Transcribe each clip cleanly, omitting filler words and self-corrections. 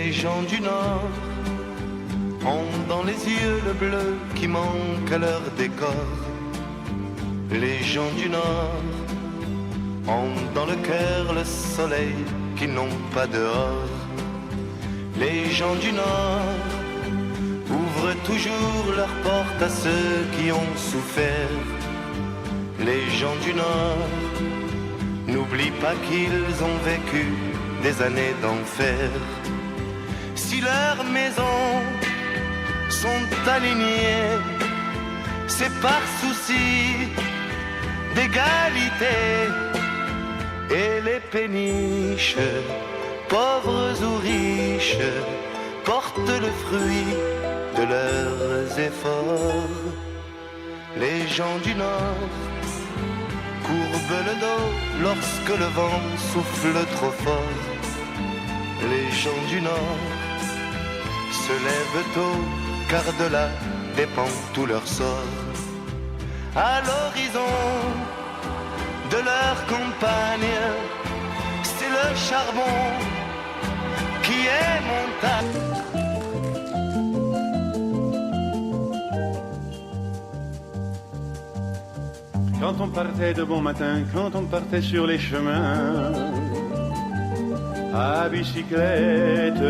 Les gens du Nord ont dans les yeux le bleu qui manque à leur décor. Les gens du Nord ont dans le cœur le soleil qu'ils n'ont pas dehors. Les gens du Nord ouvrent toujours leurs portes à ceux qui ont souffert. Les gens du Nord n'oublient pas qu'ils ont vécu des années d'enfer. Si leurs maisons sont alignées, c'est par souci d'égalité. Et les péniches, pauvres ou riches, portent le fruit de leurs efforts. Les gens du Nord courbent le dos lorsque le vent souffle trop fort. Les gens du Nord se lèvent tôt, car de là dépend tout leur sort. À l'horizon de leur campagne, c'est le charbon qui est montagne. Quand on partait de bon matin, quand on partait sur les chemins à bicyclette,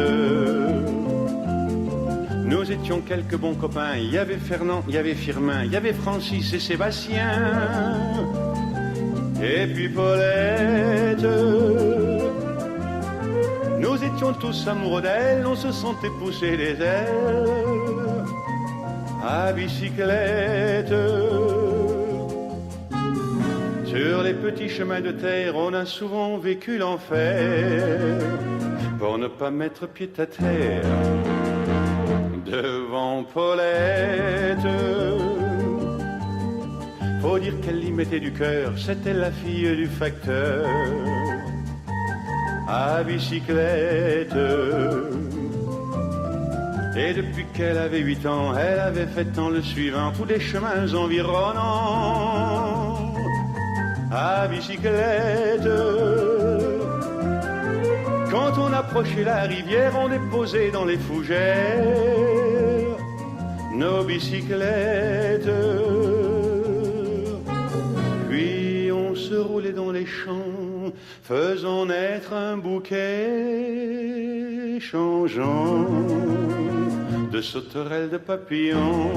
nous étions quelques bons copains. Il y avait Fernand, il y avait Firmin, il y avait Francis et Sébastien, et puis Paulette. Nous étions tous amoureux d'elle, on se sentait pousser les ailes à bicyclette. Sur les petits chemins de terre, on a souvent vécu l'enfer pour ne pas mettre pied à terre devant Paulette. Faut dire qu'elle y mettait du cœur, c'était la fille du facteur à bicyclette. Et depuis qu'elle avait 8 ans, elle avait fait en le suivant tous les chemins environnants à bicyclette. Quand on approchait la rivière, on déposait dans les fougères nos bicyclettes. Puis on se roulait dans les champs, faisant naître un bouquet changeant de sauterelles, de papillons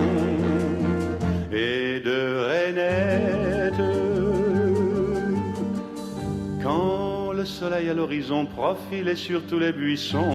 et de rainettes. Quand le soleil à l'horizon profilait sur tous les buissons,